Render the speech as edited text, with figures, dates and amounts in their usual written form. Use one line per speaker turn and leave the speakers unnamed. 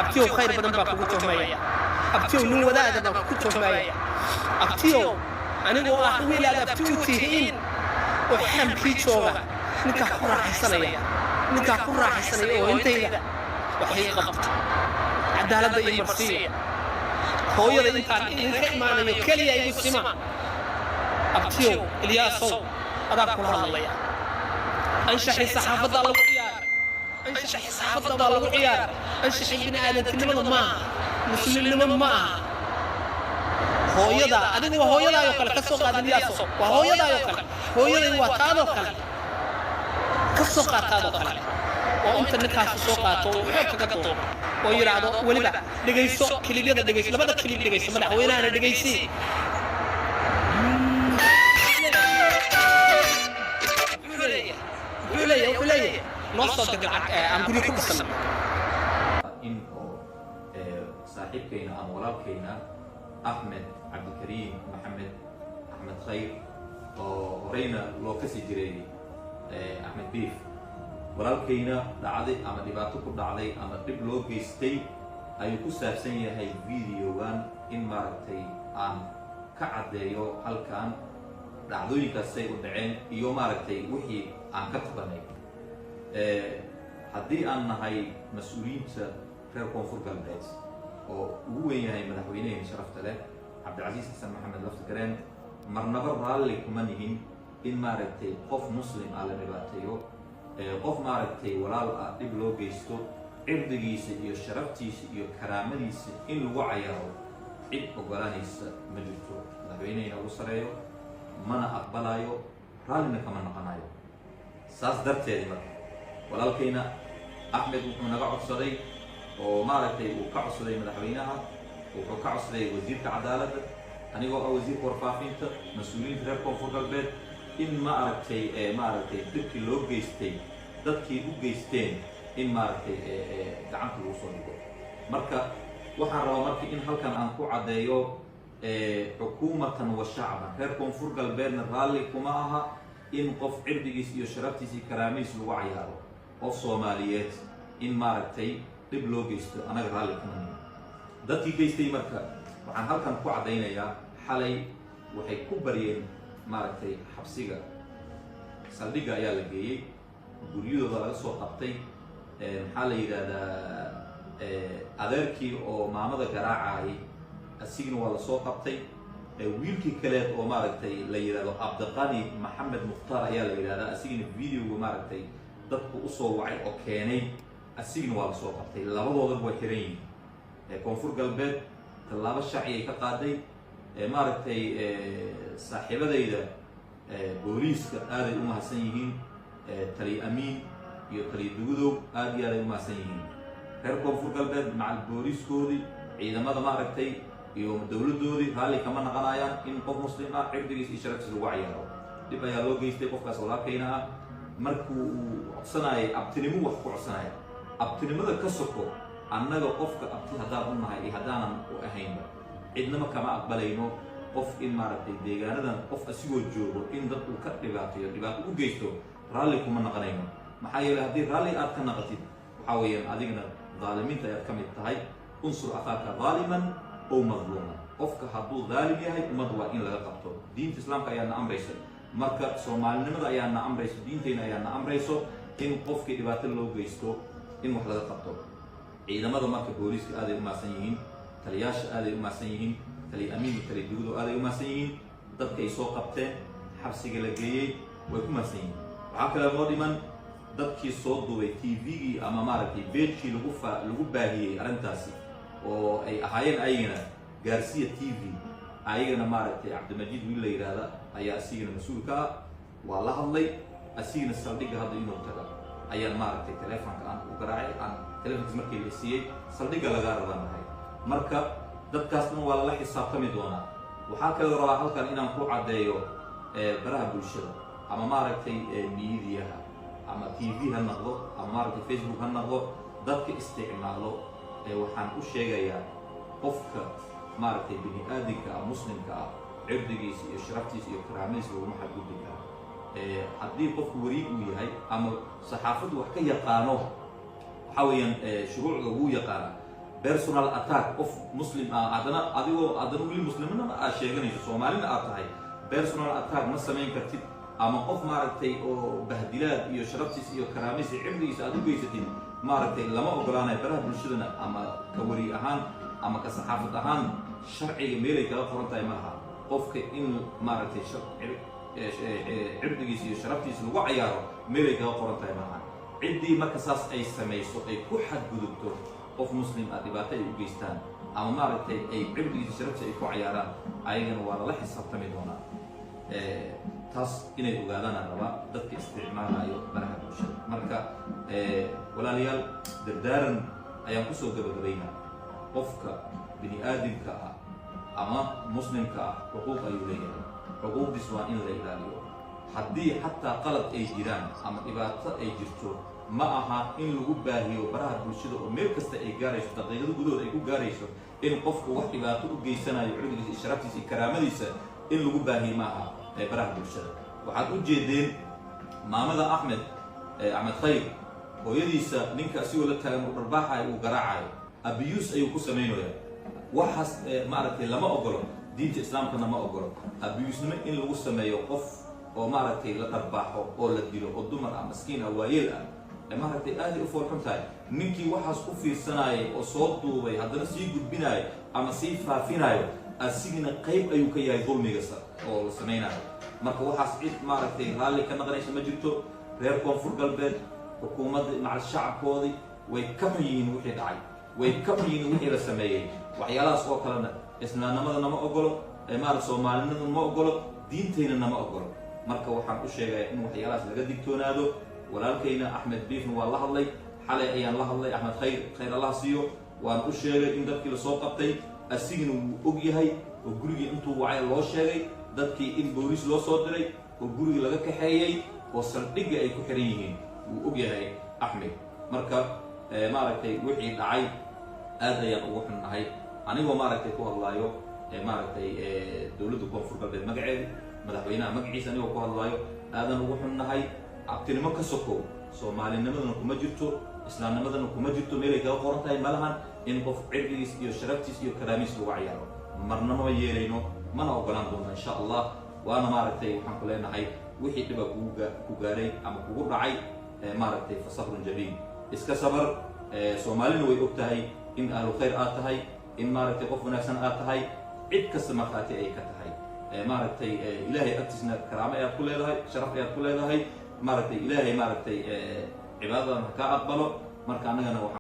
abtiyo khayr badan baa kugu tuhmaya abtiyo nin wadaada baa kugu tuhmaya abtiyo anigoo ah wiil aad abtiyo tihiin oo xamkii jooga ninka ku raaxaysanaya oo intayda waxay qabto cadaaladda iyo marsiya hooyada intaan idinka imaanayo keliya igu sima abtiyo ilyaasow adaa kula hadlaya anshaxii saxaafadda lagu ciyaaray anshaxii saxaafadda lagu ciyaaray anshaxii bini aadamtinimada maaha muslimnimo maaha hooyada adigu waa hooyadaayoo kale ka soo qaad ilyaasow waa hooyadaayoo kale hooyaday waa taadoo kale ka soo qaad taadoo kale oo inta ninkaasi soo qaato oo xoog kaga doobo oo yidhaahdo weliba dhegayso kilibyada dhegayso labada kilib dhegayso madaxweynahana dhegaysi وحليه نوصل عن كل يكون بسنة
إن صاحب كينا أم ولاب كينا أحمد عبد الكريم أحمد خير ورينا لوكسي جري أحمد بيف ولاب كينا دعدي أما دباتكم دعدي أما دب لوكيستي أيكو سافسين هاي فيديوان إن مارتي عن كعديو هل كان dhacdooyinka say u dhaceen iyo maaragtay wixii aan ka tabanay haddii aan nahay mas'uuliyiinta reer koonfur galbeed oo ugu weyn yahay madaxweynaheenna sharafta leh cabdilcasiis xasan maxamed laftigareen marnaba raalli kuma nihin in maaragtay qof muslim ah la dhibaateeyo qof maaragtay walaal ah dhib loo geysto cirdigiisa iyo sharaftiisa iyo karaamadiisa in lagu cayaaro cid oggolaanaysa ma jirto madaxweynaheenna ugu sareeyo mana aqbalayo raallina kama noqonayo saas darteed marka walaalkayna axmed wuxuu naga codsaday oo maaragtay uu ka codsaday madaxweynaha wuxuu ka codsaday wasiirka cadaaladda anigoo ah wasiirka warfaafinta mas-uuliyiinta reer koonfur galbeed in maaragtay dhibkii loo geystay dadkii u geysteen in maaragtay gacanta lagu soo dhigo marka waxaan rabaa marka in halkan aan ku caddeeyo xukuumatan wa shacban reer koonfur galbeedna raalli kuma aha in qof cirdigiis iyo sharaftiis iyo karaamihiis lagu cayaaro qof soomaaliyeed in maaragtay dhib loo geysto anaga raalli kuma nihin dadkii geystay marka waxaan halkan ku caddaynayaa xalay waxay ku baryeen maaragtay xabsiga saldhigga ayaa la geeyey guryadooda laga soo qabtay maxaa la yidhaahdaa adeerkii oo maamada garaacayay asigna waa la soo qabtay wiilkii kaleed oo maaragtay la yidhahdo cabdiqani maxamed mukhtaar ayaa la yidhahdaa asigna videoga maaragtay dadku usoo wacay oo keenay asigna waa la soo qabtay labadoodaba waa xiran yihiin koonfur galbeed tallaabo sharci ay ka qaaday maaragtay saaxiibadayda booliiska aaday u mahadsan yihiin taliya amiin iyo taliya dugudow aad iyo aaday u mahadsan yihiin reer koonfur galbeed macal booliiskoodii ciidamada maaragtay iyo dawladdoodii raalli kama naqanayaan in qof muslim ah cirdigiis iyo sharaftiis lagu cayaaro dhib ayaa loo geystay qofkaas walaalkayna ah markuu uu codsanayay abtinimo wax ku codsanaya abtinimada ka soko annaga qofka abti haddaan u nahay iyo haddaanan u ahaynba cidnama kama aqbalayno qof in maaragtay deegaanadan qof asigoo joogo in dad uu ka dhibaateeyo dhibaato u geysto raalli kuma naqanayno maxaa yeelay haddii raalli aad ka naqatid waxaa weeyaan adigna dhaalimiinta ayaad ka mid tahay unsur akhaaka dhaaliman أو مظلوما قفك حدو ظالم يهي ومضوى إن لغا قبطو دين إسلام كأيانا أمريسو مركا سومال نمد أيانا أمريسو دين تين أيانا أمريسو إن قفك إبات اللو قيستو إن وحلغا قبطو إذا ماذا مركا بوليس آدي أما سنيهين تلياش آدي أما سنيهين تلي أمين تلي دودو آدي أما سنيهين دادك إيسو قبطين حبسي قلقيي ويكما سنيهين وعاكلا مودمان دادكي صوتو تي في أما ماركي بيتشي لغو باهي أرنتاسي oo ay ahaayeen ayagana gaarsiya TV ayagana maaragtay cabdimajid wiil la yiraahdo ayaa asigana mas'uulka waa la hadlay asigana saldhigga hadda inuu tago ayaa maaragtay telefoonka aan u garaacay aan telefoonkiisa markii la siiyay saldhigga laga rabanahay marka dadkaasna waa la xisaabtami doonaa waxaa kale rabaa halkan inaan ku cadeeyo baraha bulshada ama maaragtay miidiyaha ama TV ha noqdo ama maaragtay Facebook ha noqdo dadka isticmaalo waxaan u sheegayaa qofka maaragtay bini aadamka muslimka ah cirdigiisa iyo sharaftiisa iyo karaamadiisa laguma xadgudbi karo haddii qofku wariig uu yahay ama saxaafaddu wax ka yaqaano حاويا شروع وهو يقارا personal attack of Muslim أدنى ولي مسلمين أشياء سومالين أتاعي personal attack ما سمين كتير أما قف مارتي أو بهدلات يو شربتي يو كراميس عمري سأدو بيستين مارتي لما أقولنا براه بلشدنا أما كوري أهان أما كصحافة أهان شرعي ميري كلا فرنتاي معها قفك إن مارتي عبدي يو شربتي سلوا عياره ميري كلا فرنتاي معها عندي مكساس أي سميسو أي كحد جذبته قف مسلم أدباتي وجيستان أما مارتي أي عبدي شربتي أي كعياران أيضا ولا حسب تمدونا taas inay ogaadaan raba dadka isticmaalayo baraha bulshada marka walaalayaal dardaaran ayaan ku soo gabagabaynaa qofka bini aadamka ah ama muslimka ah xuquuq ayuu leeyahay xuquuqdiis waa in la ilaaliyo haddii xataa qalad ay jiraan ama dhibaato ay jirto ma aha in lagu baahiyo baraha bulshada oo meel kasta ay gaarayso daqiiqado gudahood ay ku gaarayso in qofku wax dhibaato u geysanayo cudurkiisa sharaftiisa iyo karaamadiisa in lagu baahiyo ma aha baraha bulshada waxaad u jeedeen maamada axmed khayr hooyadiisa ninka asigoo la taagan uu dharbaaxayo uu garaacayo abiyuus ayuu ku samaynayaa waxaas maaragtay lama ogolo diinta islaamkana ma ogolo abiyuusnimo in lagu sameeyo qof oo maaragtay la dharbaaxo oo la dilo oo dumar ah maskiin ah waayeel ah maaragtay aad u foolxun tahay ninkii waxaas u fiirsanayay oo soo duubay haddana sii gudbinayo ama sii faafinayo asigina qayb ayuu ka yahay dulmiga oo la samaynayo marka waxaas cid maaragtay raalli ka naqanaysa ma jirto reer koonfur galbeed xukuumadda macal shacabkoodii way ka xun yihiin wixii dhacay way ka xun yihiin wixii la sameeyey waxyaalahaas oo kalena islaamnimadana ma ogolo maaragta soomaalinimada ma ogolo diinteynana ma ogolo marka waxaan u sheegayaa in waxyaalahaas laga digtoonaado walaalkayna axmed biifna waa la hadlay xalay ayaan la hadlay axmed khayr allah siiyo waan u sheegay in dadkii lasoo qabtay asigina wuu og yahay oo gurigii intuu wacay loo sheegay dadkii in booliis loo soo diray oo gurigii laga kaxeeyey oo saldhigga ay ku xiran yihiin wuu og yahay axmed marka maaragtay wixii dhacay aad ayaan ugu xunnahay anigoo maaragtay ku hadlaayo maaragtay dowladda koonfur galbeed magaceeda madaxweynaha magaciisa anigoo ku hadlaayo aadan ugu xunnahay abtinimo ka sokow soomaalinimadana kuma jirto islaamnimadana kuma jirto meelay kaga qoran tahay malahan in qof cirdigiis iyo sharaftiis iyo karaamiis lagu cayaaro marna ma yeelayno mana ogolaan doona insha allah waana maaragtay waxaan ku leenahay wixii dhiba ku gaaray ama kugu dhacay maaragtay fasabrun jamiil iska sabar soomaalina way og tahay in ahlu khayr aad tahay in maaragtay qof wanaagsan aad tahay cid kasta markhaati ay ka tahay maaragtay ilaahay agtiisna karaamo ayaad ku leedahay sharaf ayaad ku leedahay maaragtay ilaahay maaragtay cibaadadan ha ka aqbalo marka annagana